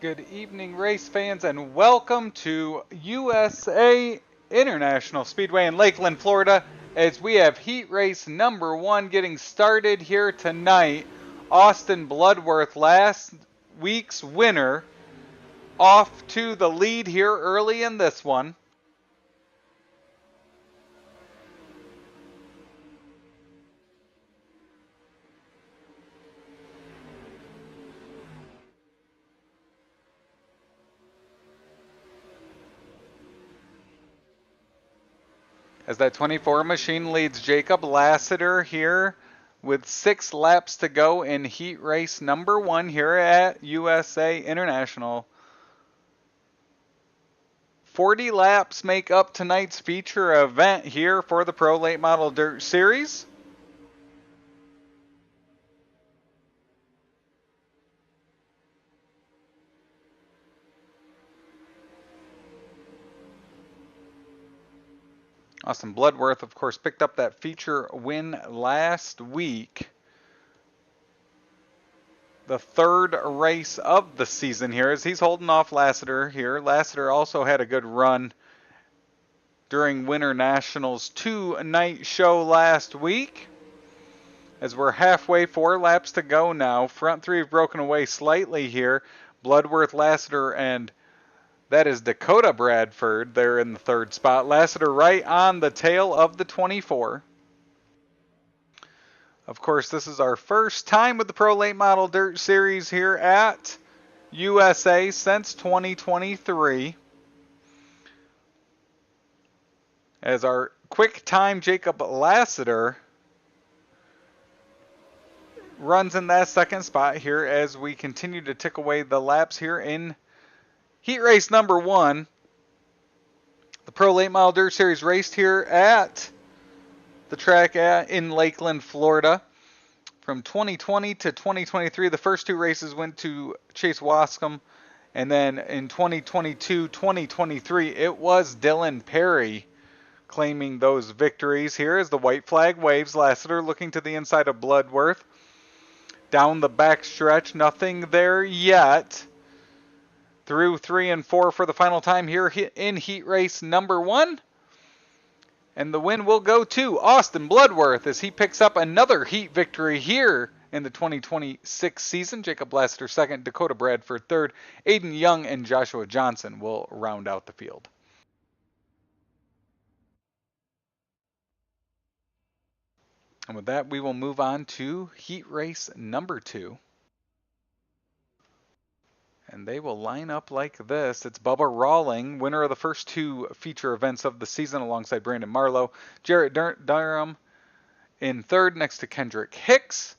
Good evening, race fans, and welcome to USA International Speedway in Lakeland, Florida, as we have heat race number 1 getting started here tonight. Austin Bloodworth, last week's winner, off to the lead here early in this one. As that 24 machine leads Jacob Lassiter here with 6 laps to go in heat race number 1 here at USA International. 40 laps make up tonight's feature event here for the Pro Late Model Dirt Series. Austin Bloodworth, of course, picked up that feature win last week. The third race of the season here as he's holding off Lassiter here. Lassiter also had a good run during Winter Nationals 2-night show last week. As we're halfway, 4 laps to go now. Front 3 have broken away slightly here. Bloodworth, Lassiter, and that is Dakota Bradford there in the 3rd spot. Lassiter right on the tail of the 24. Of course, this is our first time with the Pro Late Model Dirt Series here at USA since 2023. As our quick time Jacob Lassiter runs in that 2nd spot here as we continue to tick away the laps here in heat race number 1. The Pro Late Model Dirt Series raced here at the track in Lakeland, Florida. From 2020 to 2023, the first 2 races went to Chase Wascom. And then in 2022-2023, it was Dylan Perry claiming those victories. Here as the white flag waves, Lassiter looking to the inside of Bloodworth. Down the back stretch, nothing there yet. Through 3 and 4 for the final time here in heat race number 1. And the win will go to Austin Bloodworth as he picks up another heat victory here in the 2026 season. Jacob Lassiter 2nd, Dakota Bradford 3rd, Aiden Young and Joshua Johnson will round out the field. And with that, we will move on to heat race number 2. And they will line up like this. It's Bubba Rawling, winner of the first 2 feature events of the season alongside Brandon Marlowe. Jarrett Durham in 3rd next to Kendrick Hicks,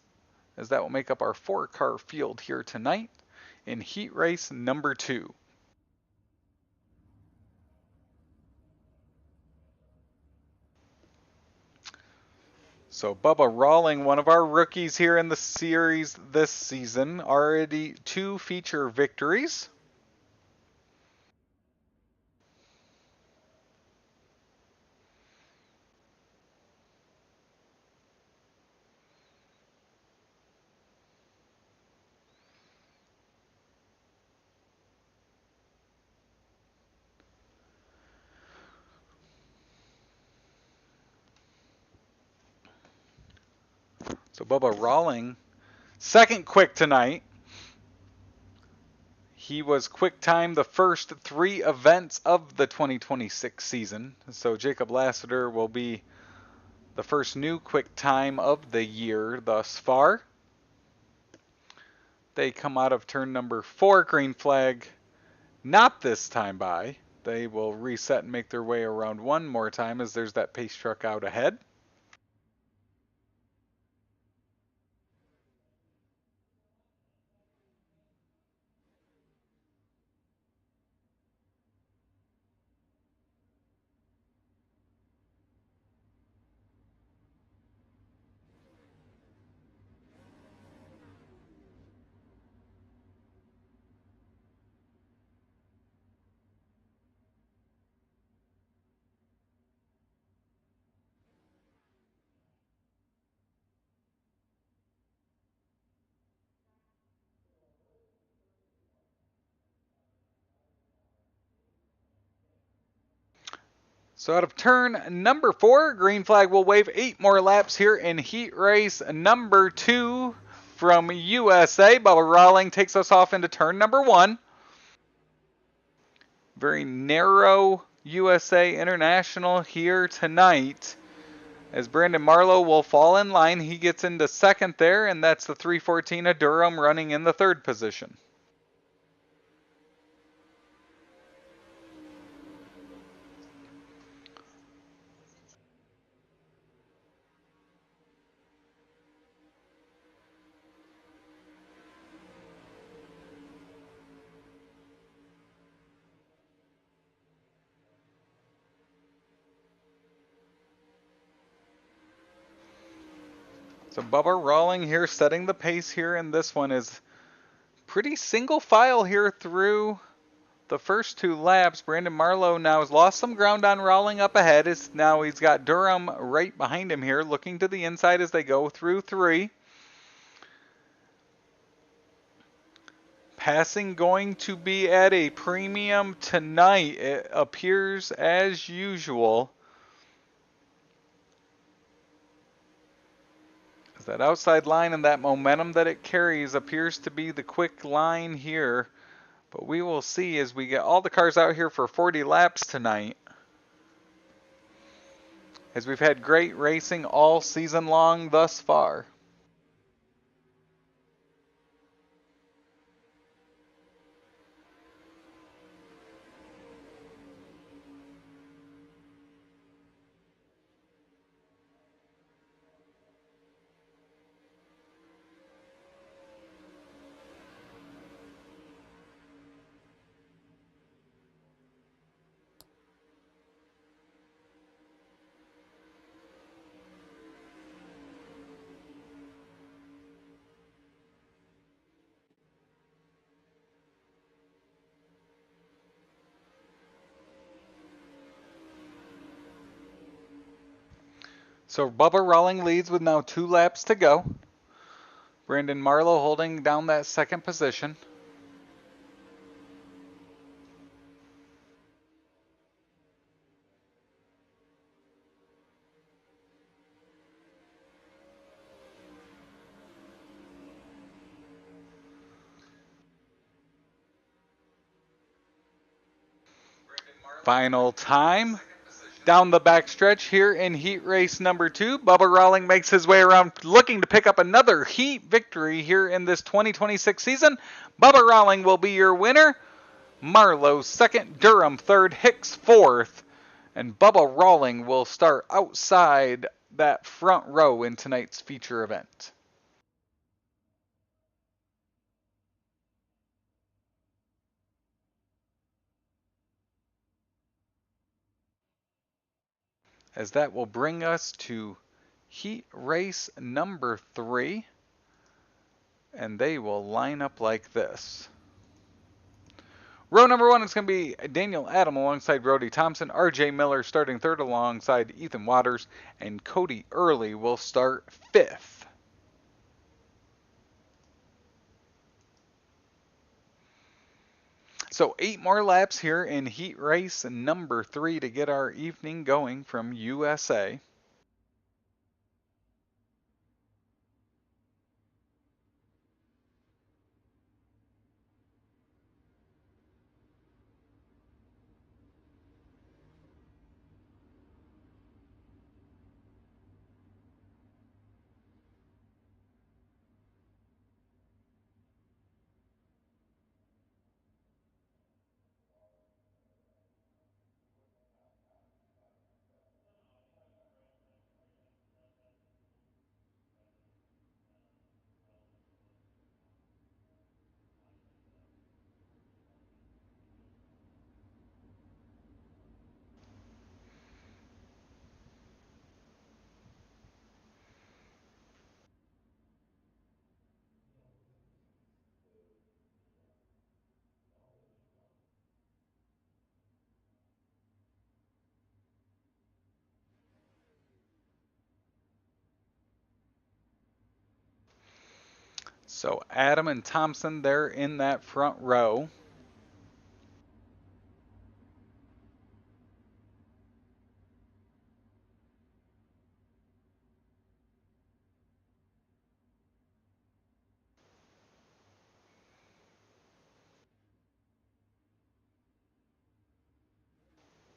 as that will make up our 4-car field here tonight in heat race number 2. So Bubba Rawling, one of our rookies here in the series this season, already 2 feature victories. So Bubba Rawling, 2nd quick tonight. He was quick time the first 3 events of the 2026 season. So Jacob Lassiter will be the first new quick time of the year thus far. They come out of turn number 4, green flag, not this time by. They will reset and make their way around one more time as there's that pace truck out ahead. So out of turn number 4, green flag will wave 8 more laps here in heat race number 2 from USA. Bubba Rawling takes us off into turn number 1. Very narrow USA International here tonight, as Brandon Marlowe will fall in line. He gets into second there, and that's the 314 of Durham running in the third position. So Bubba Rawling here setting the pace here, and this one is pretty single file here through the first 2 laps. Brandon Marlowe now has lost some ground on Rawling up ahead. Now he's got Durham right behind him here, looking to the inside as they go through 3. Passing going to be at a premium tonight, it appears, as usual. That outside line and that momentum that it carries appears to be the quick line here. But we will see as we get all the cars out here for 40 laps tonight, as we've had great racing all season long thus far. So Bubba Rawling leads with now 2 laps to go. Brandon Marlowe holding down that second position. Final time. Down the backstretch here in heat race number 2, Bubba Rawling makes his way around looking to pick up another heat victory here in this 2026 season. Bubba Rawling will be your winner. Marlowe second, Durham third, Hicks fourth. And Bubba Rawling will start outside that front row in tonight's feature event. As that will bring us to heat race number 3. And they will line up like this. Row number 1 is going to be Daniel Adam alongside Brody Thompson. RJ Miller starting third alongside Ethan Waters. And Cody Early will start 5th. So 8 more laps here in heat race number 3 to get our evening going from USA. So Adam and Thompson, they're in that front row.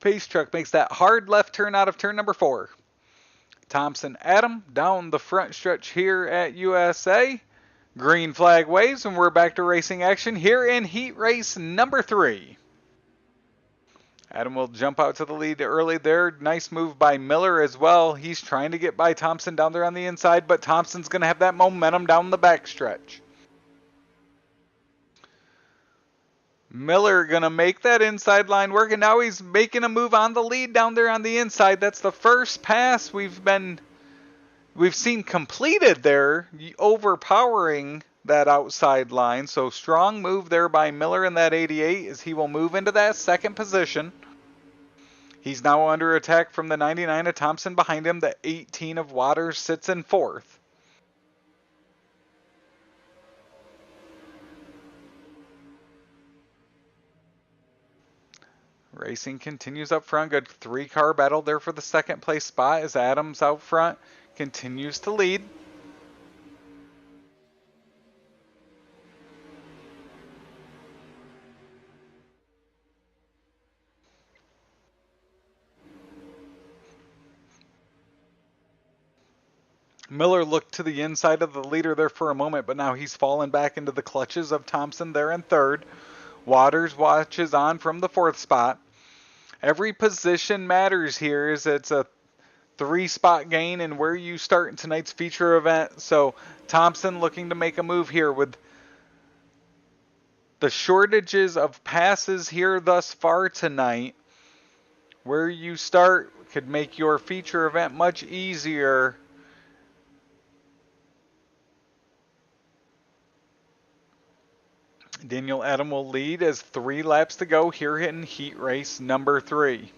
Pace truck makes that hard left turn out of turn number 4. Thompson Adam down the front stretch here at USA. Green flag waves, and we're back to racing action here in heat race number 3. Adam will jump out to the lead early there. Nice move by Miller as well. He's trying to get by Thompson down there on the inside, but Thompson's going to have that momentum down the backstretch. Miller going to make that inside line work, and now he's making a move on the lead down there on the inside. That's the first pass we've seen completed there, overpowering that outside line. So strong move there by Miller in that 88 as he will move into that second position. He's now under attack from the 99 of Thompson behind him. The 18 of Waters sits in 4th. Racing continues up front. Good 3-car battle there for the second place spot as Adams out front continues to lead. Miller looked to the inside of the leader there for a moment, but now he's fallen back into the clutches of Thompson there in 3rd. Waters watches on from the 4th spot. Every position matters here as it's a 3-spot gain and where you start in tonight's feature event. So Thompson looking to make a move here with the shortages of passes here thus far tonight. Where you start could make your feature event much easier. Daniel Adam will lead as 3 laps to go here in heat race number 3.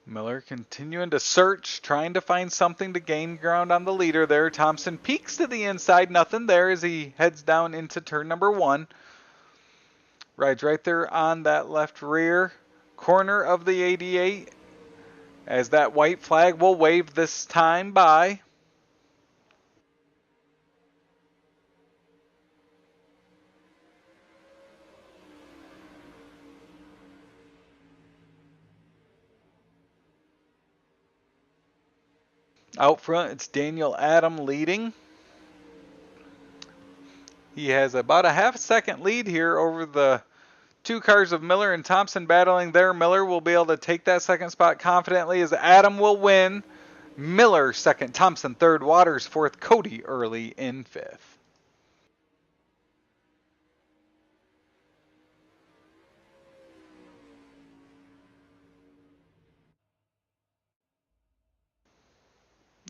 Miller continuing to search, trying to find something to gain ground on the leader there. Thompson peeks to the inside, nothing there as he heads down into turn number 1. Rides right there on that left rear corner of the 88 as that white flag will wave this time by. Out front, it's Daniel Adam leading. He has about a half-second lead here over the 2 cars of Miller and Thompson battling there. Miller will be able to take that second spot confidently as Adam will win. Miller second, Thompson third, Waters fourth, Cody early in 5th.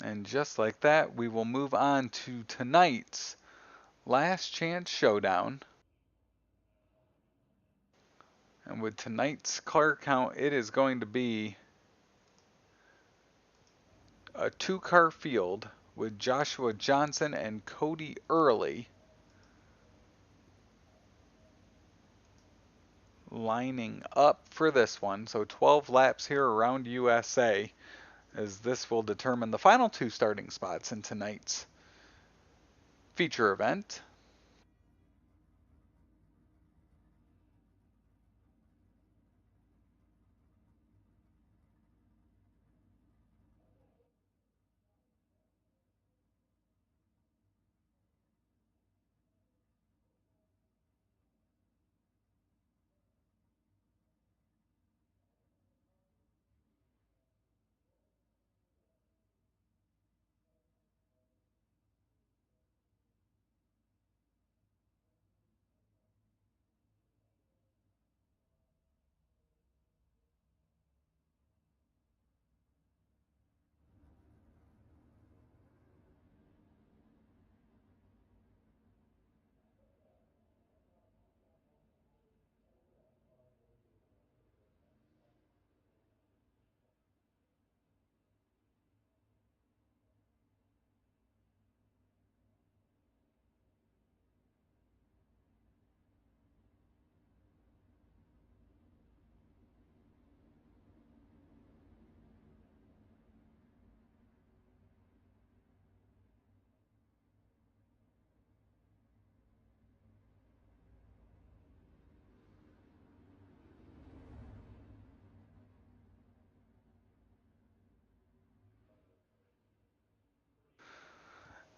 And just like that, we will move on to tonight's last chance showdown. And with tonight's car count, it is going to be a 2-car field with Joshua Johnson and Cody Early lining up for this one. So 12 laps here around USA, as this will determine the final 2 starting spots in tonight's feature event.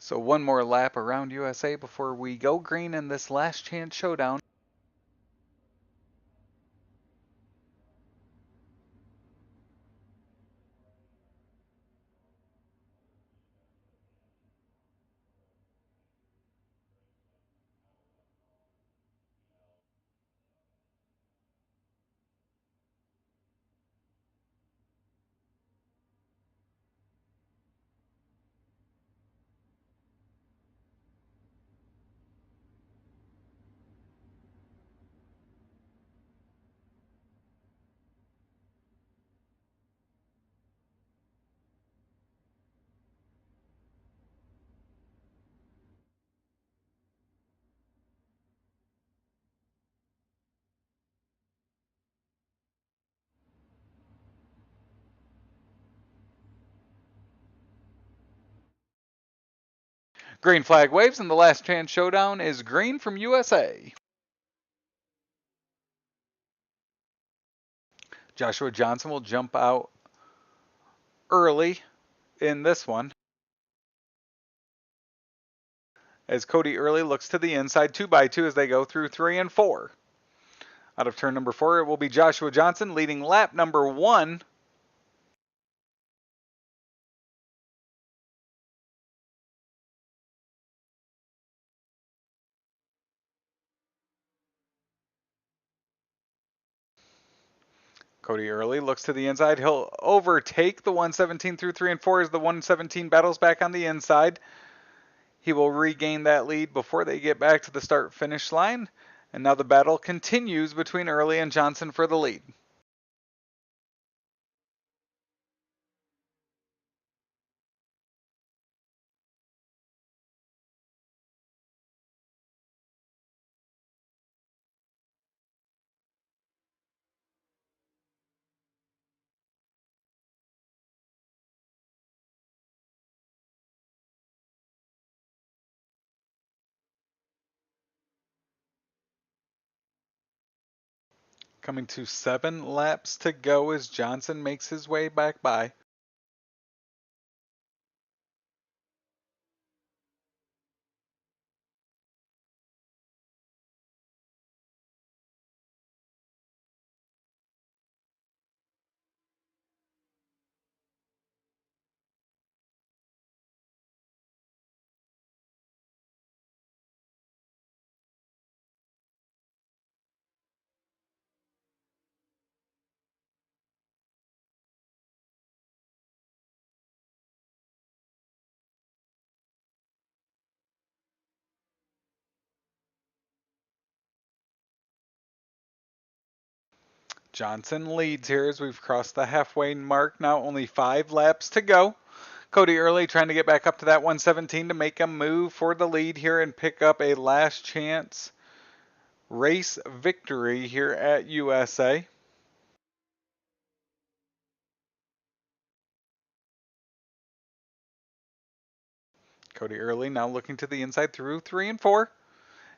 So one more lap around USA before we go green in this last chance showdown. Green flag waves, and the last chance showdown is green from USA. Joshua Johnson will jump out early in this one, as Cody Early looks to the inside 2x2 as they go through 3 and 4. Out of turn number 4, it will be Joshua Johnson leading lap number 1. Cody Early looks to the inside. He'll overtake the 117 through 3 and 4 as the 117 battles back on the inside. He will regain that lead before they get back to the start-finish line. And now the battle continues between Early and Johnson for the lead. Coming to 7 laps to go as Johnson makes his way back by. Johnson leads here as we've crossed the halfway mark. Now only 5 laps to go. Cody Early trying to get back up to that 117 to make a move for the lead here and pick up a last chance race victory here at USA. Cody Early now looking to the inside through 3 and 4.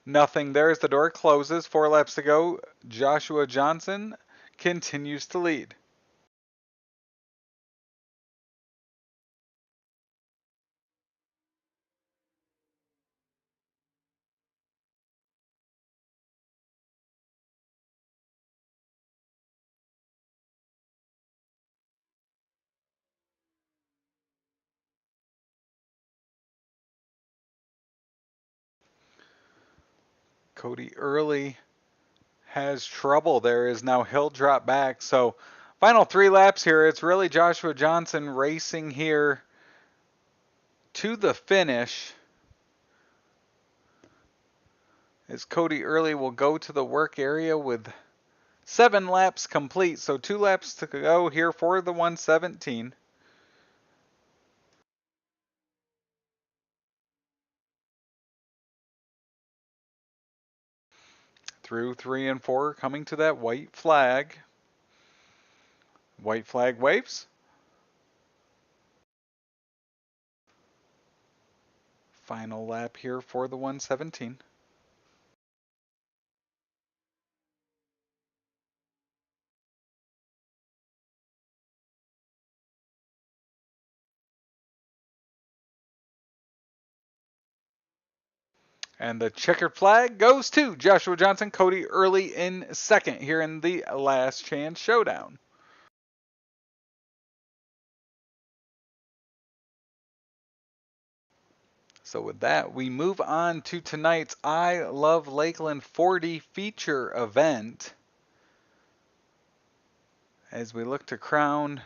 Nothing there as the door closes. 4 laps to go. Joshua Johnson continues to lead. Cody Early has trouble there as now he'll drop back. So final 3 laps here. It's really Joshua Johnson racing here to the finish. As Cody Early will go to the work area with 7 laps complete. So 2 laps to go here for the 117. Through 3 and 4, coming to that white flag. White flag waves. Final lap here for the 117. And the checkered flag goes to Joshua Johnson, Cody Early in second here in the last chance showdown. So with that, we move on to tonight's I Love Lakeland 40 feature event as we look to crown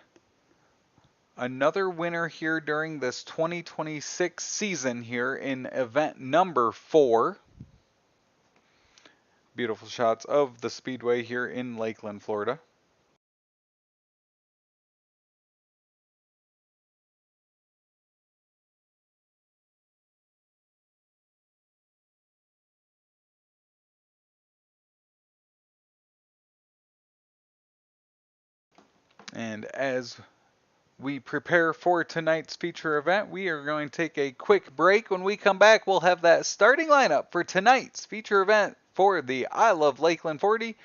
another winner here during this 2026 season here in event number 4. Beautiful shots of the Speedway here in Lakeland, Florida. And as we prepare for tonight's feature event, we are going to take a quick break. When we come back, we'll have that starting lineup for tonight's feature event for the I Love Lakeland 40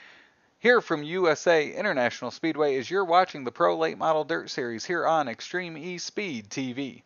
here from USA International Speedway as you're watching the Pro Late Model Dirt Series here on Extreme E-Speed TV.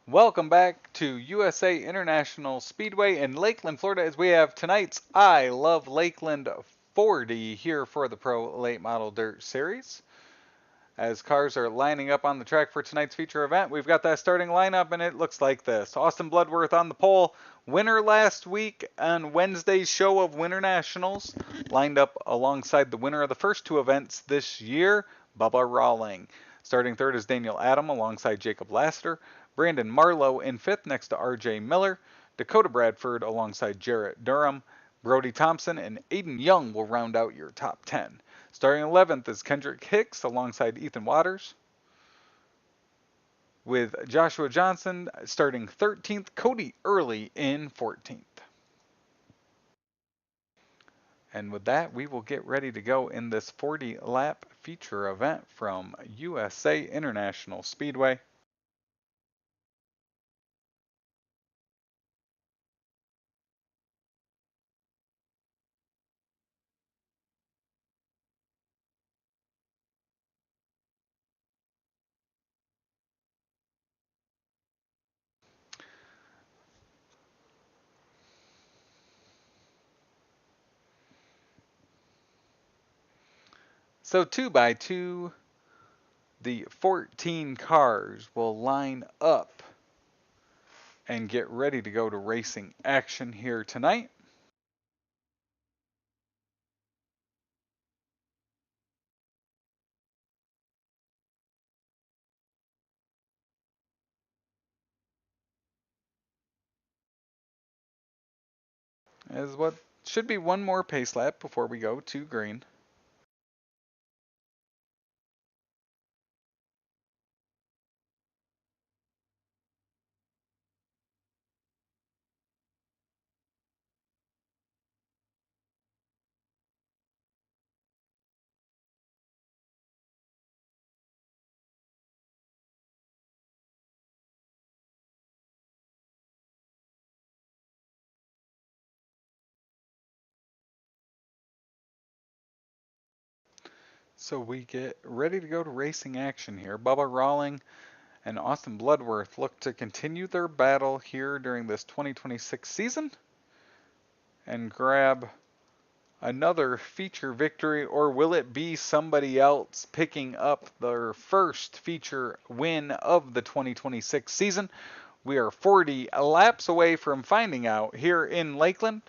Welcome back to USA International Speedway in Lakeland, Florida, as we have tonight's I Love Lakeland 40 here for the Pro Late Model Dirt Series. As cars are lining up on the track for tonight's feature event, we've got that starting lineup, and it looks like this. Austin Bloodworth on the pole, winner last week on Wednesday's show of Winter Nationals, lined up alongside the winner of the first two events this year, Bubba Rawling. Starting third is Daniel Adam alongside Jacob Lassiter. Brandon Marlowe in fifth next to R.J. Miller. Dakota Bradford alongside Jarrett Durham. Brody Thompson and Aiden Young will round out your top 10. Starting 11th is Kendrick Hicks alongside Ethan Waters. With Joshua Johnson starting 13th, Cody Early in 14th. And with that, we will get ready to go in this 40-lap feature event from USA International Speedway. So 2 by 2, the 14 cars will line up and get ready to go to racing action here tonight. As what should be one more pace lap before we go to green. So we get ready to go to racing action here. Bubba Rawling and Austin Bloodworth look to continue their battle here during this 2026 season and grab another feature victory, or will it be somebody else picking up their first feature win of the 2026 season? We are 40 laps away from finding out here in Lakeland.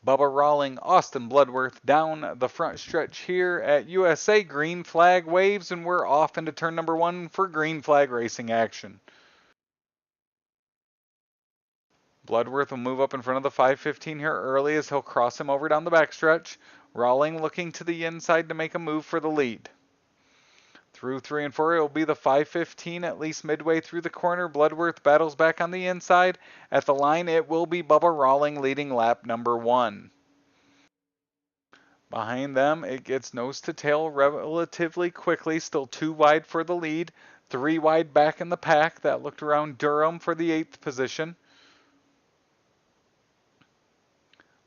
Bubba Rawling, Austin Bloodworth down the front stretch here at USA. Green flag waves, and we're off into turn number 1 for green flag racing action. Bloodworth will move up in front of the 515 here early as he'll cross him over down the backstretch. Rawling looking to the inside to make a move for the lead. Through 3 and 4, it will be the 515 at least midway through the corner. Bloodworth battles back on the inside. At the line, it will be Bubba Rawling leading lap number 1. Behind them, it gets nose to tail relatively quickly, still 2 wide for the lead. 3 wide back in the pack. That looked around Durham for the 8th position.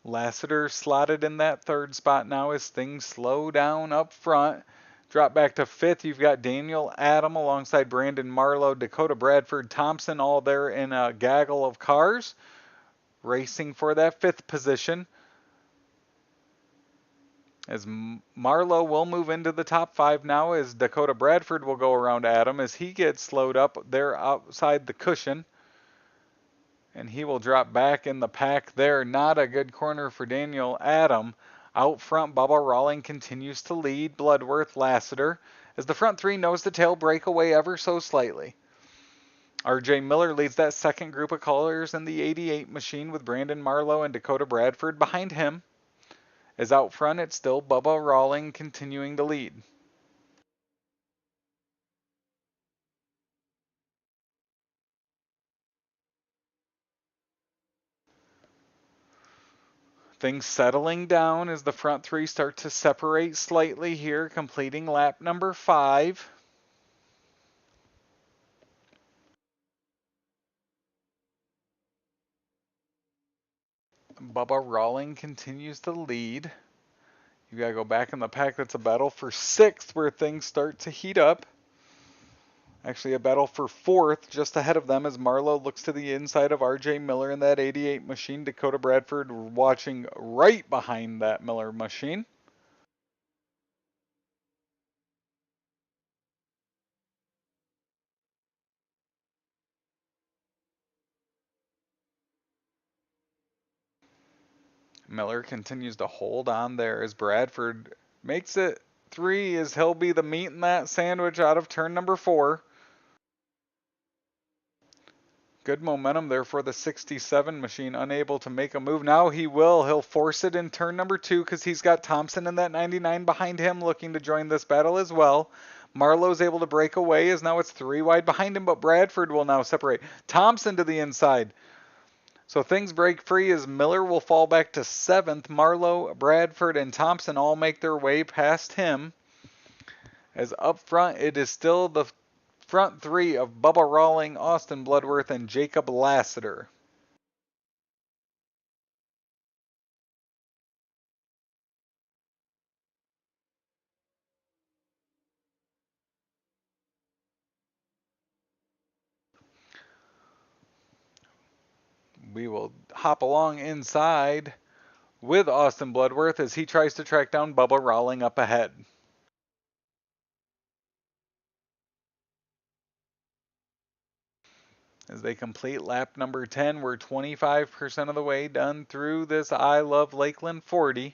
Lassiter slotted in that 3rd spot now as things slow down up front. Drop back to 5th. You've got Daniel Adam alongside Brandon Marlowe, Dakota Bradford, Thompson, all there in a gaggle of cars, racing for that 5th position. As Marlowe will move into the top 5 now, as Dakota Bradford will go around Adam as he gets slowed up there outside the cushion. And he will drop back in the pack there. Not a good corner for Daniel Adam. Out front, Bubba Rawling continues to lead Bloodworth, Lassiter, as the front 3 nose to tail break away ever so slightly. R.J. Miller leads that second group of callers in the 88 machine with Brandon Marlowe and Dakota Bradford behind him. As out front, it's still Bubba Rawling continuing to lead. Things settling down as the front 3 start to separate slightly here, completing lap number 5. Bubba Rawling continues to lead. You gotta go back in the pack. That's a battle for 6th where things start to heat up. Actually, a battle for fourth just ahead of them as Marlowe looks to the inside of RJ Miller in that 88 machine. Dakota Bradford watching right behind that Miller machine. Miller continues to hold on there as Bradford makes it three as he'll be the meat in that sandwich out of turn number 4. Good momentum there for the 67 machine, unable to make a move. Now he will. He'll force it in turn number 2 because he's got Thompson in that 99 behind him looking to join this battle as well. Marlowe's able to break away as now it's 3 wide behind him, but Bradford will now separate. Thompson to the inside. So things break free as Miller will fall back to 7th. Marlowe, Bradford, and Thompson all make their way past him. As up front, it is still the front 3 of Bubba Rawling, Austin Bloodworth, and Jacob Lassiter. We will hop along inside with Austin Bloodworth as he tries to track down Bubba Rawling up ahead. As they complete lap number 10, we're 25% of the way done through this I Love Lakeland 40.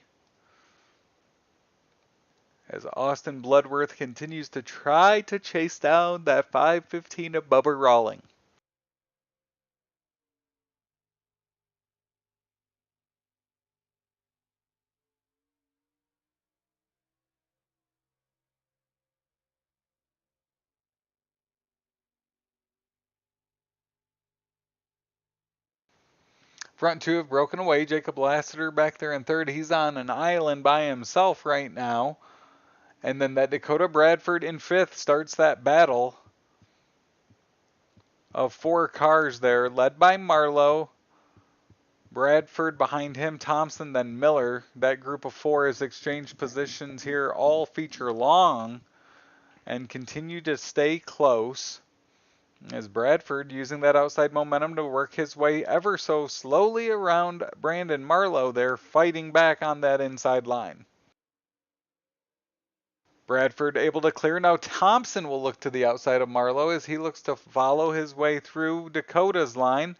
As Austin Bloodworth continues to try to chase down that 5:15 of Bubba Rawling. Front 2 have broken away. Jacob Lassiter back there in 3rd. He's on an island by himself right now. And then that Dakota Bradford in 5th starts that battle of 4 cars there, led by Marlowe. Bradford behind him, Thompson, then Miller. That group of 4 has exchanged positions here all feature long and continue to stay close. As Bradford using that outside momentum to work his way ever so slowly around Brandon Marlowe there, fighting back on that inside line. Bradford able to clear. Now Thompson will look to the outside of Marlowe as he looks to follow his way through Dakota's line.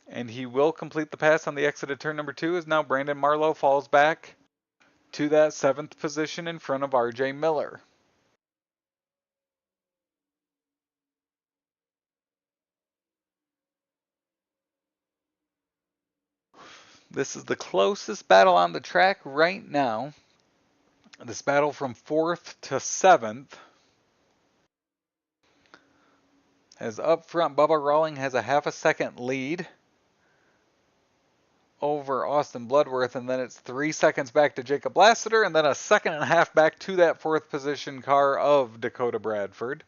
And he will complete the pass on the exit of turn number 2 as now Brandon Marlowe falls back to that 7th position in front of RJ Miller. This is the closest battle on the track right now. This battle from 4th to 7th. As up front, Bubba Rawling has a half a second lead over Austin Bloodworth, and then it's 3 seconds back to Jacob Lassiter, and then a second and a half back to that 4th position car of Dakota Bradford.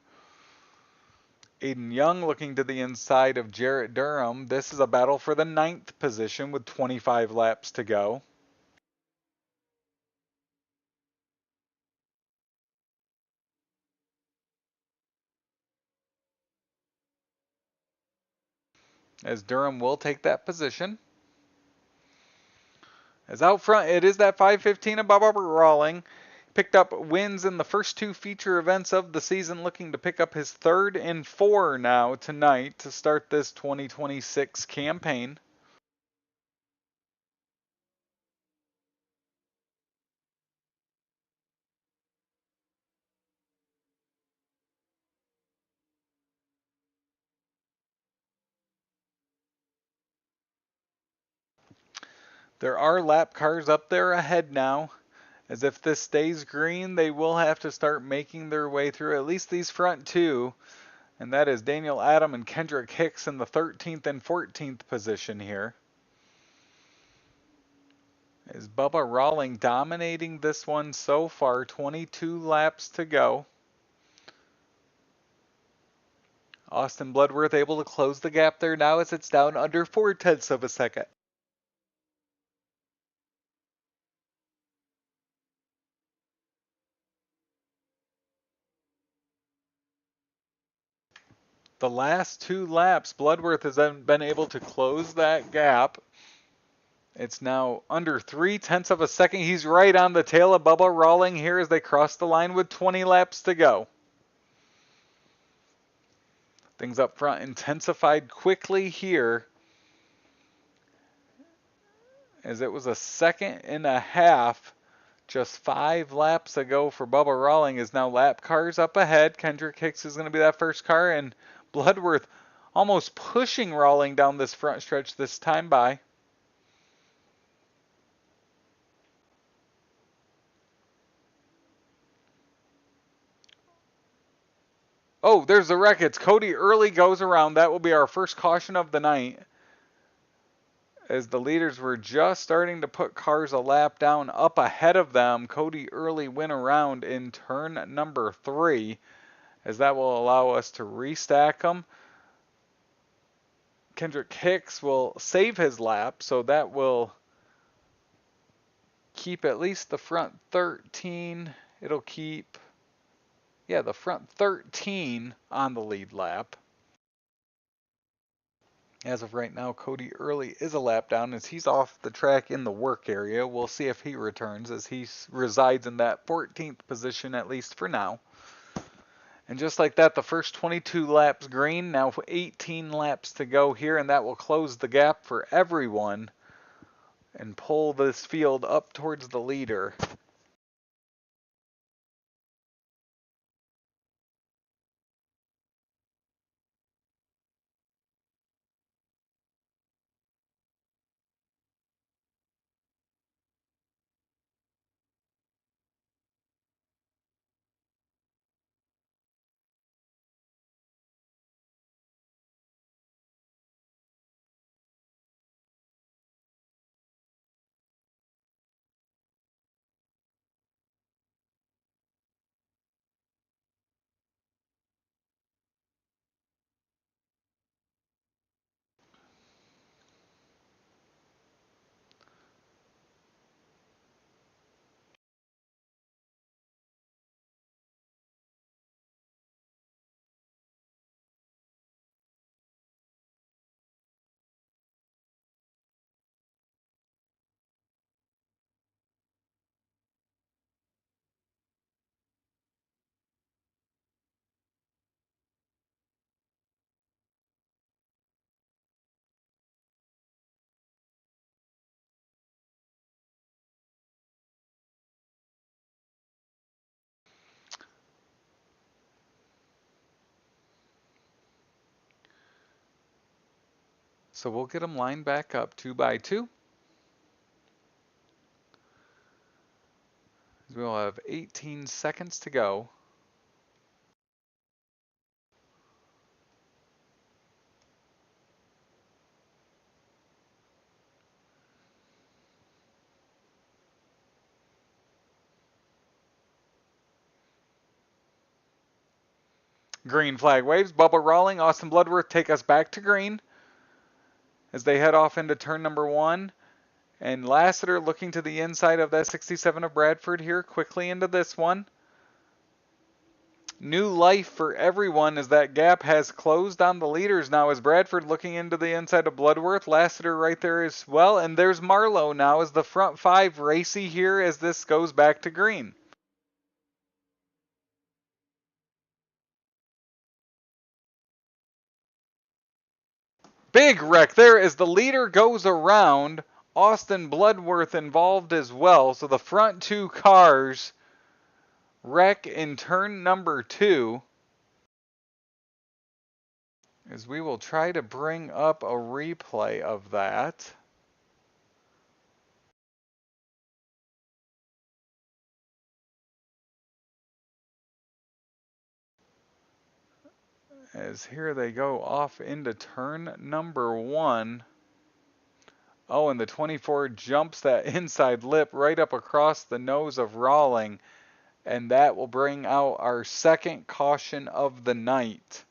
Aiden Young looking to the inside of Jarrett Durham. This is a battle for the 9th position with 25 laps to go. As Durham will take that position. As out front, it is that 5:15 of Bubba Rawling. Picked up wins in the first 2 feature events of the season, looking to pick up his 3rd and 4 now tonight to start this 2026 campaign. There are lap cars up there ahead now. As if this stays green, they will have to start making their way through at least these front 2. And that is Daniel Adam and Kendrick Hicks in the 13th and 14th position here. Is Bubba Rawling dominating this one so far, 22 laps to go. Austin Bloodworth able to close the gap there now as it's down under 0.4 of a second. the last 2 laps, Bloodworth has then been able to close that gap. It's now under 0.3 of a second. He's right on the tail of Bubba Rawling here as they cross the line with 20 laps to go. Things up front intensified quickly here, as it was a 1.5 seconds. Just 5 laps ago for Bubba Rawling, is now lap cars up ahead. Kendrick Hicks is going to be that first car, and Bloodworth almost pushing Rawling down this front stretch this time by. Oh, there's the wreck. It's Cody Early goes around. That will be our first caution of the night, as the leaders were just starting to put cars a lap down up ahead of them. Cody Early went around in turn number 3, as that will allow us to restack them. Kendrick Hicks will save his lap, so that will keep at least the front 13. It'll keep, the front 13 on the lead lap. As of right now, Cody Early is a lap down as he's off the track in the work area. We'll see if he returns, as he resides in that 14th position, at least for now. And just like that, the first 22 laps green. Now 18 laps to go here, and that will close the gap for everyone and pull this field up towards the leader. So we'll get them lined back up 2 by 2. We'll have 18 seconds to go. Green flag waves. Bubba Rawling, Austin Bloodworth take us back to green as they head off into turn number 1. And Lassiter looking to the inside of that 67 of Bradford here, quickly into this one. New life for everyone as that gap has closed on the leaders now, as Bradford looking into the inside of Bloodworth. Lassiter right there as well. And there's Marlowe now as the front 5 racy here as this goes back to green. Big wreck there as the leader goes around. Austin Bloodworth involved as well. So the front 2 cars wreck in turn number 2. As we will try to bring up a replay of that. As here they go off into turn number 1. Oh, and the 24 jumps that inside lip right up across the nose of Rawling. And that will bring out our second caution of the night.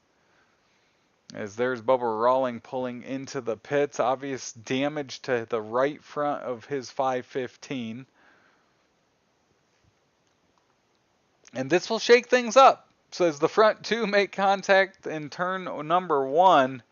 As there's Bubba Rawling pulling into the pits. Obvious damage to the right front of his 515. And this will shake things up. So as the front two make contact in turn number one,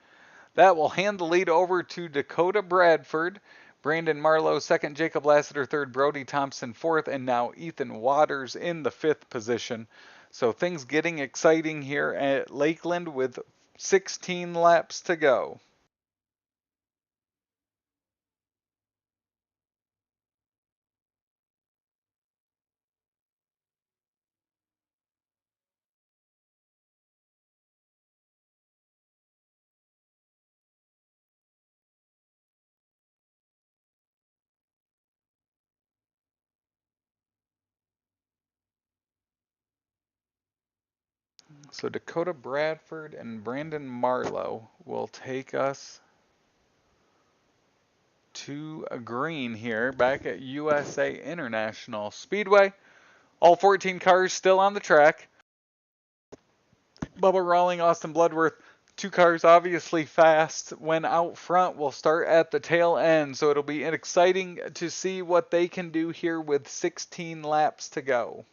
that will hand the lead over to Dakota Bradford. Brandon Marlowe second, Jacob Lassiter third, Brody Thompson fourth, and now Ethan Waters in the fifth position. So things getting exciting here at Lakeland with 16 laps to go. So Dakota Bradford and Brandon Marlowe will take us to a green here back at USA International Speedway. All 14 cars still on the track. Bubba Rawling, Austin Bloodworth, two cars obviously fast. When out front, will start at the tail end, so it'll be exciting to see what they can do here with 16 laps to go.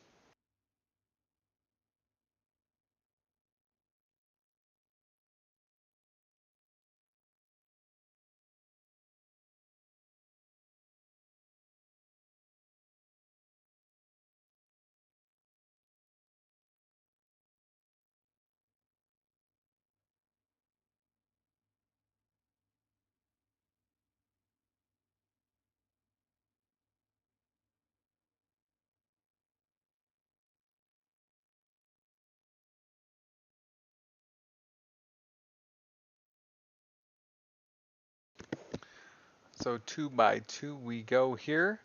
So 2 by 2 we go here.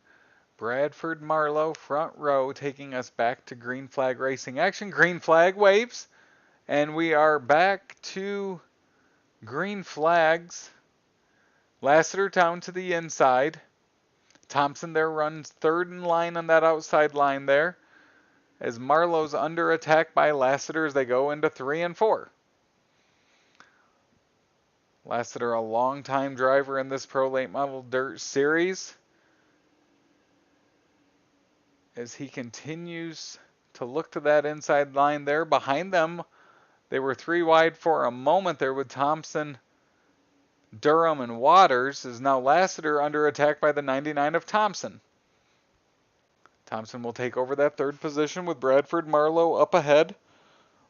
Bradford Marlowe front row taking us back to green flag racing action. Green flag waves. And we are back to green flags. Lassiter down to the inside. Thompson there runs third in line on that outside line there. As Marlowe's under attack by Lassiter as they go into 3 and 4. Lassiter, a long-time driver in this Pro Late Model Dirt Series, as he continues to look to that inside line there. Behind them, they were 3 wide for a moment there with Thompson, Durham, and Waters. Is now Lassiter under attack by the 99 of Thompson. Thompson will take over that third position with Bradford Marlowe up ahead.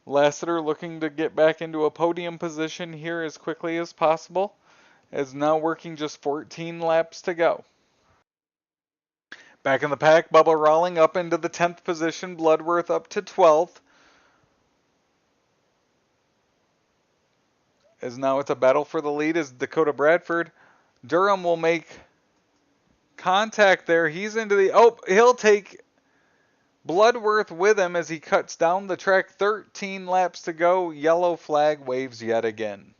Lassiter looking to get back into a podium position here as quickly as possible, as now working just 14 laps to go. Back in the pack, Bubba Rawling up into the 10th position, Bloodworth up to 12th. As now it's a battle for the lead as Dakota Bradford. Durham will make contact there. He's into the, he'll take Bloodworth with him as he cuts down the track. 13 laps to go. Yellow flag waves yet again.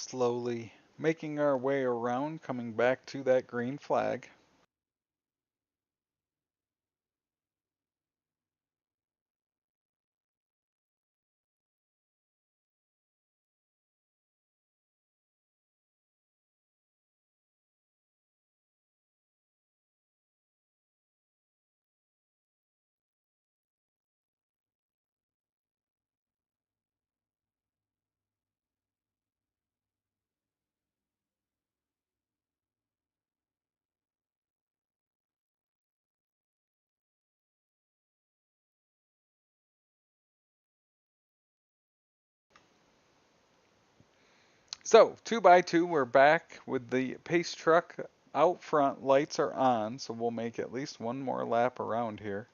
Slowly making our way around, coming back to that green flag. So, 2x2, we're back with the pace truck out front. Lights are on, so we'll make at least one more lap around here.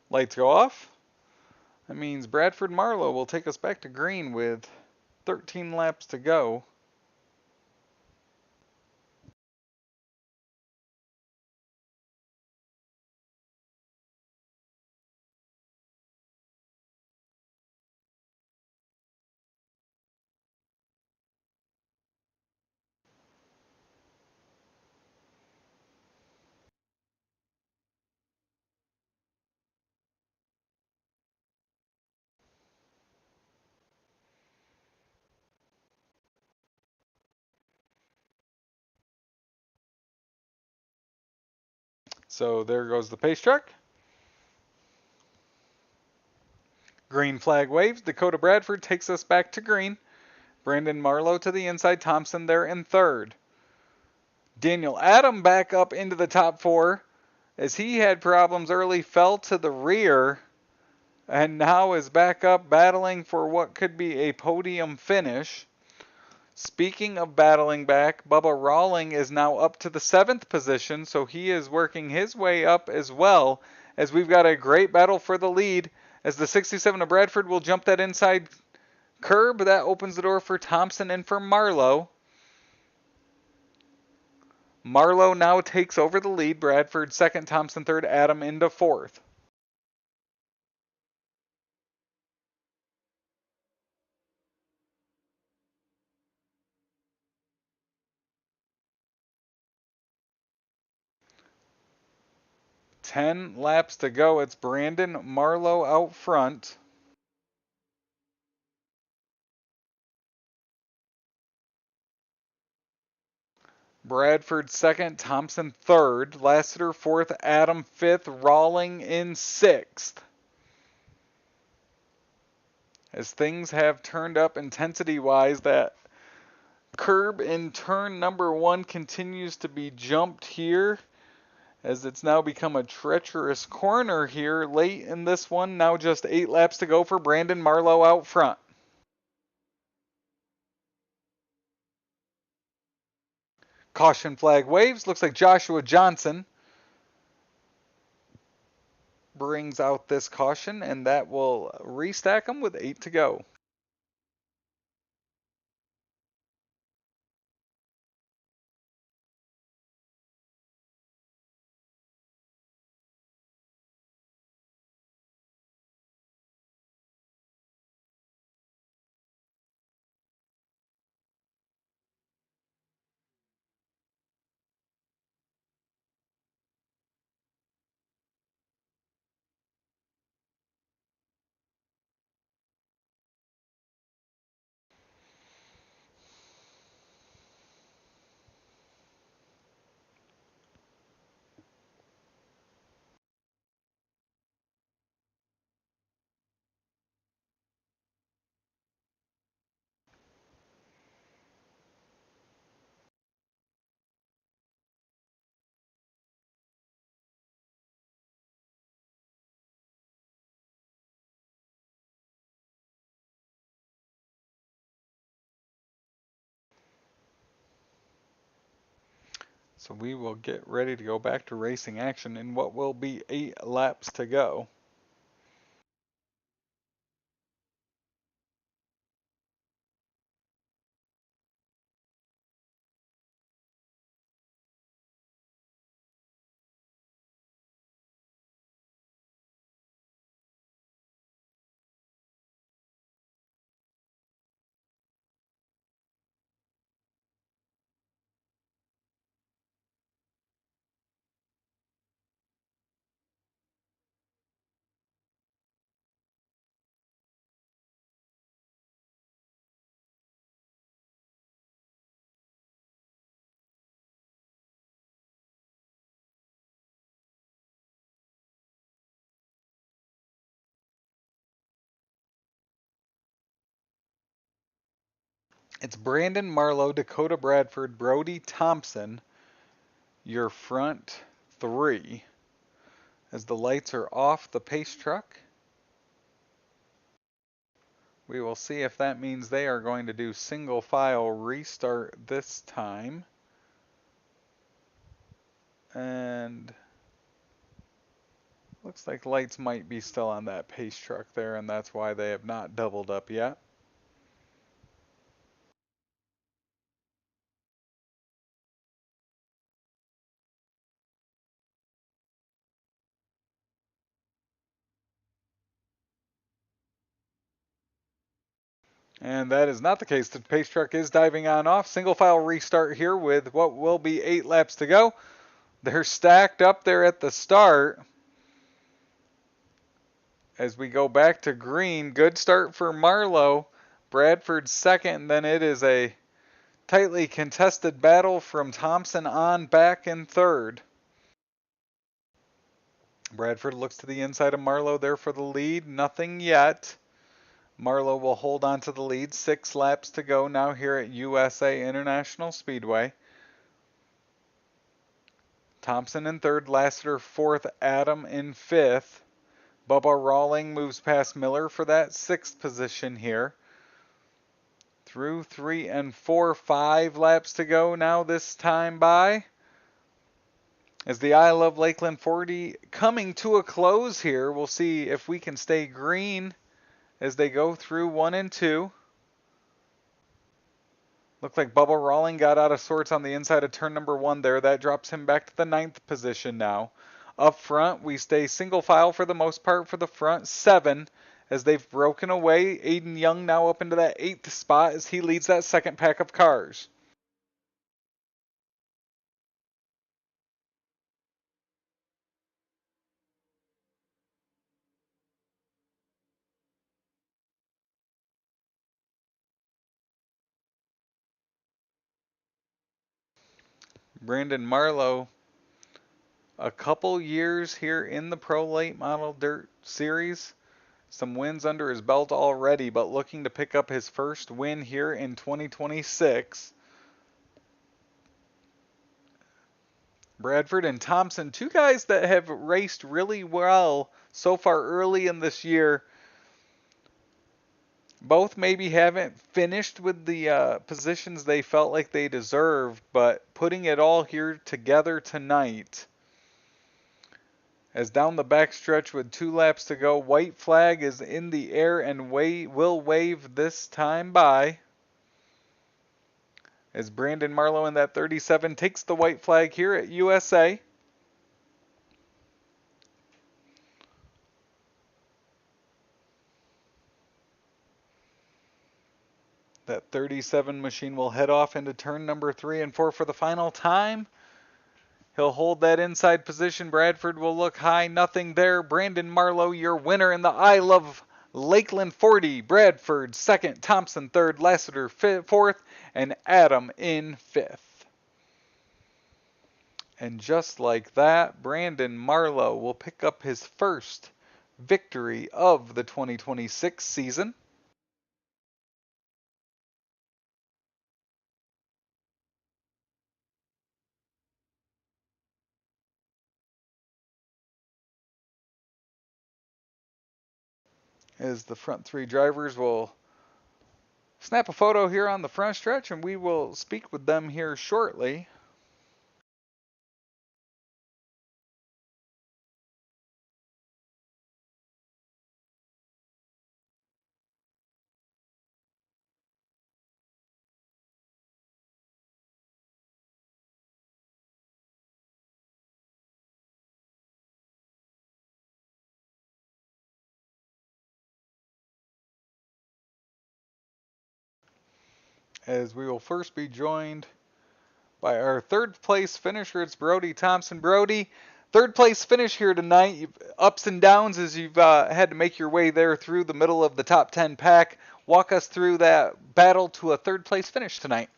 Lights go off. That means Bradford Marlowe will take us back to green with 13 laps to go. So there goes the pace truck. Green flag waves. Dakota Bradford takes us back to green. Brandon Marlowe to the inside. Thompson there in third. Daniel Adam back up into the top four as he had problems early, fell to the rear, and now is back up battling for what could be a podium finish. Speaking of battling back, Bubba Rawling is now up to the 7th position, so he is working his way up as well, as we've got a great battle for the lead, as the 67 of Bradford will jump that inside curb. That opens the door for Thompson and for Marlowe. Marlowe now takes over the lead. Bradford second, Thompson third, Adam into fourth. Ten laps to go. It's Brandon Marlowe out front. Bradford second, Thompson third, Lassiter fourth, Adam fifth, Rawling in sixth. As things have turned up intensity-wise, that curb in turn number one continues to be jumped here, as it's now become a treacherous corner here late in this one. Now just 8 laps to go for Brandon Marlowe out front. Caution flag waves. Looks like Joshua Johnson brings out this caution, and that will restack them with 8 to go. So we will get ready to go back to racing action in what will be 8 laps to go. It's Brandon Marlowe, Dakota Bradford, Brody Thompson, your front three. As the lights are off the pace truck, we will see if that means they are going to do single file restart this time. And looks like lights might be still on that pace truck there, and that's why they have not doubled up yet. And that is not the case. The pace truck is diving on off. Single file restart here with what will be 8 laps to go. They're stacked up there at the start. As we go back to green, good start for Marlowe. Bradford second, and then it is a tightly contested battle from Thompson on back in third. Bradford looks to the inside of Marlowe there for the lead. Nothing yet. Marlowe will hold on to the lead. 6 laps to go now here at USA International Speedway. Thompson in third, Lassiter fourth, Adam in fifth. Bubba Rawling moves past Miller for that 6th position here. Through 3 and 4, 5 laps to go now this time by. As the I Love Lakeland 40 coming to a close here, we'll see if we can stay green as they go through 1 and 2. Looked like Bubba Rawling got out of sorts on the inside of turn number 1 there. That drops him back to the 9th position now. Up front, we stay single file for the most part for the front 7 as they've broken away. Aiden Young now up into that 8th spot as he leads that second pack of cars. Brandon Marlowe, a couple years here in the Pro Late Model Dirt Series. Some wins under his belt already, but looking to pick up his first win here in 2026. Bradford and Thompson, 2 guys that have raced really well so far early in this year. Both maybe haven't finished with the positions they felt like they deserved, but putting it all here together tonight. As down the backstretch with 2 laps to go, white flag is in the air and will wave this time by. As Brandon Marlowe in that 37 takes the white flag here at USA. That 37 machine will head off into turn number 3 and 4 for the final time. He'll hold that inside position. Bradford will look high. Nothing there. Brandon Marlowe, your winner in the I Love Lakeland 40. Bradford second. Thompson third. Lassiter fourth. And Adam in fifth. And just like that, Brandon Marlowe will pick up his first victory of the 2026 season. As the front 3 drivers will snap a photo here on the front stretch, and we will speak with them here shortly. As we will first be joined by our 3rd place finisher. It's Brody Thompson. Brody, 3rd place finish here tonight. Ups and downs as you've had to make your way there through the middle of the top 10 pack. Walk us through that battle to a 3rd place finish tonight.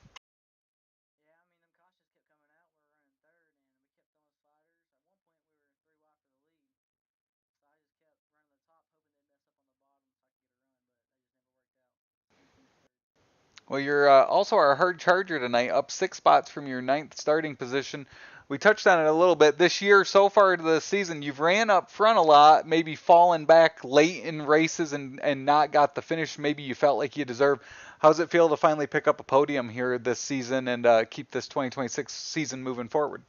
Well, you're also our hard charger tonight, up 6 spots from your ninth starting position. We touched on it a little bit. This year, so far to the season, you've ran up front a lot, maybe fallen back late in races and not got the finish maybe you felt like you deserved. How's it feel to finally pick up a podium here this season and keep this 2026 season moving forward?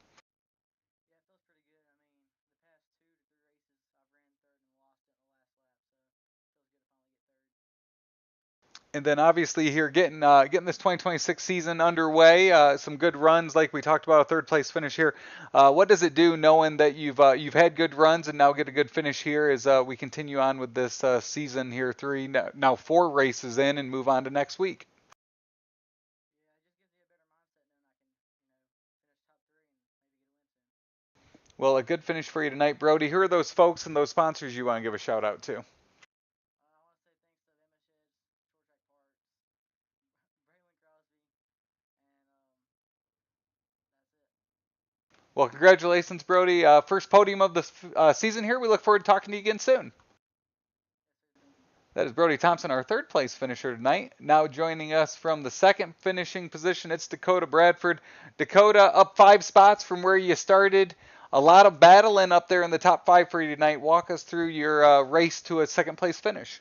And then obviously here getting this 2026 season underway, some good runs like we talked about, a third place finish here. What does it do knowing that you've had good runs and now get a good finish here as we continue on with this season here, now 4 races in and move on to next week? Well, a good finish for you tonight, Brody. Who are those folks and those sponsors you want to give a shout out to? Well, congratulations, Brody. First podium of the season here. We look forward to talking to you again soon. That is Brody Thompson, our third place finisher tonight. Now joining us from the second finishing position, it's Dakota Bradford. Dakota, up 5 spots from where you started. A lot of battling up there in the top 5 for you tonight. Walk us through your race to a second place finish.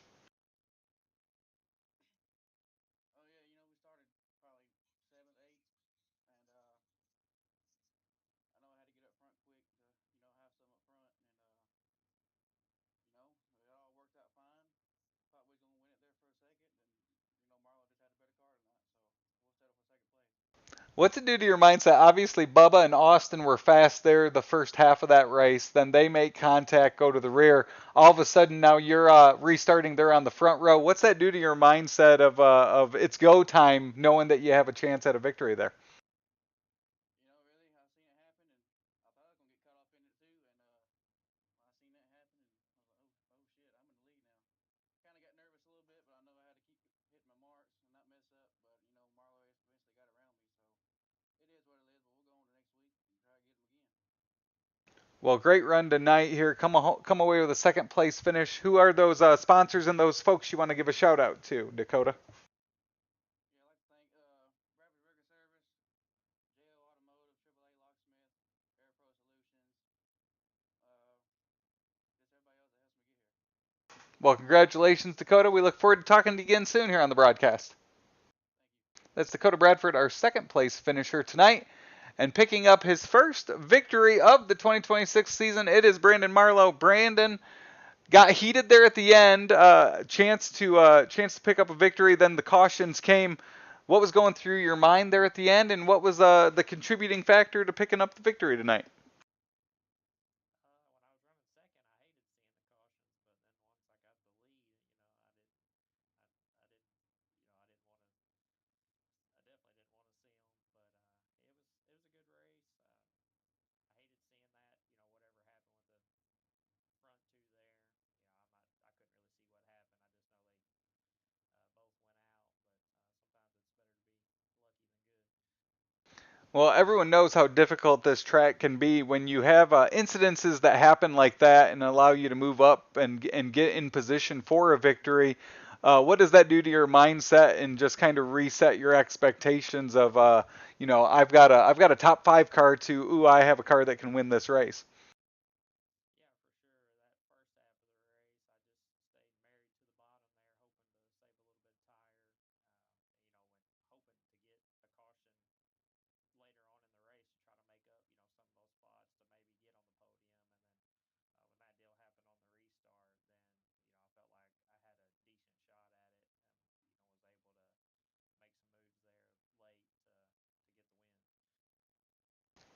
What's it do to your mindset? Obviously, Bubba and Austin were fast there the first half of that race. Then they make contact, go to the rear. All of a sudden, now you're restarting there on the front row. What's that do to your mindset of it's go time, knowing that you have a chance at a victory there? Well, great run tonight here. Come away with a second place finish. Who are those sponsors and those folks you want to give a shout out to, Dakota? Well, congratulations, Dakota. We look forward to talking to you again soon here on the broadcast. That's Dakota Bradford, our second place finisher tonight. And picking up his first victory of the 2026 season, it is Brandon Marlowe. Brandon got heated there at the end, chance to pick up a victory. Then the cautions came. What was going through your mind there at the end, and what was the contributing factor to picking up the victory tonight? Well, everyone knows how difficult this track can be when you have incidences that happen like that and allow you to move up and get in position for a victory. What does that do to your mindset and just kind of reset your expectations of, I've got a top 5 car to, ooh, I have a car that can win this race.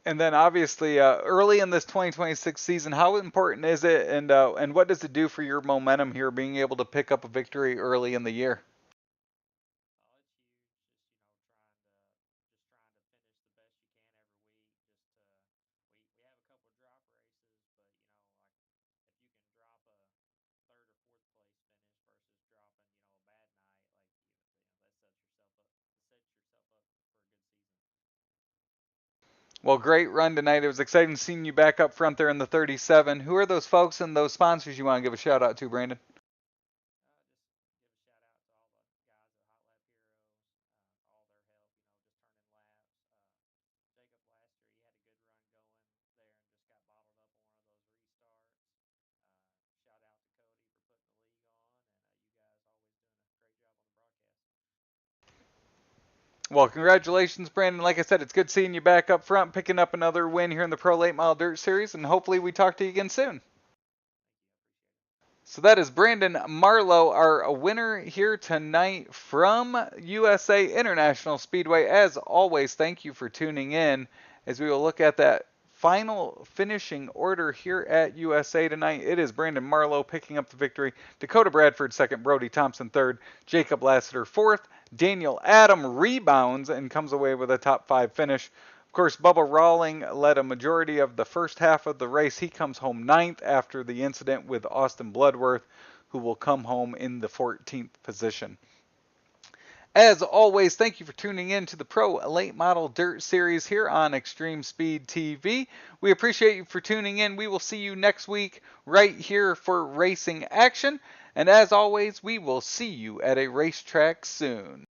And then obviously, early in this 2026 season, how important is it, and what does it do for your momentum here, being able to pick up a victory early in the year? Well, great run tonight. It was exciting seeing you back up front there in the 37. Who are those folks and those sponsors you want to give a shout out to, Brandon? Well, congratulations, Brandon. Like I said, it's good seeing you back up front, picking up another win here in the Pro Late Model Dirt Series, and hopefully we talk to you again soon. So that is Brandon Marlowe, our winner here tonight from USA International Speedway. As always, thank you for tuning in as we will look at that final finishing order here at USA tonight. It is Brandon Marlowe picking up the victory, Dakota Bradford second, Brody Thompson third, Jacob Lassiter fourth, Daniel Adam rebounds and comes away with a top 5 finish. Of course, Bubba Rawling led a majority of the first half of the race. He comes home 9th after the incident with Austin Bloodworth, who will come home in the 14th position. As always, thank you for tuning in to the Pro Late Model Dirt Series here on Extreme Speed TV. We appreciate you for tuning in. We will see you next week right here for racing action. And as always, we will see you at a racetrack soon.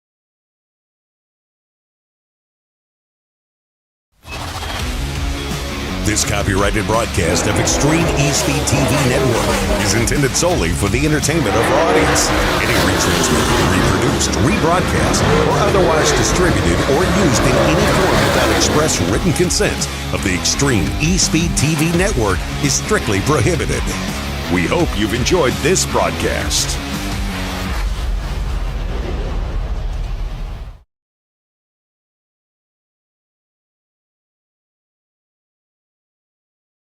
This copyrighted broadcast of Extreme eSpeed TV Network is intended solely for the entertainment of our audience. Any retransmitted, reproduced, rebroadcast, or otherwise distributed or used in any form without express written consent of the Extreme eSpeed TV Network is strictly prohibited. We hope you've enjoyed this broadcast.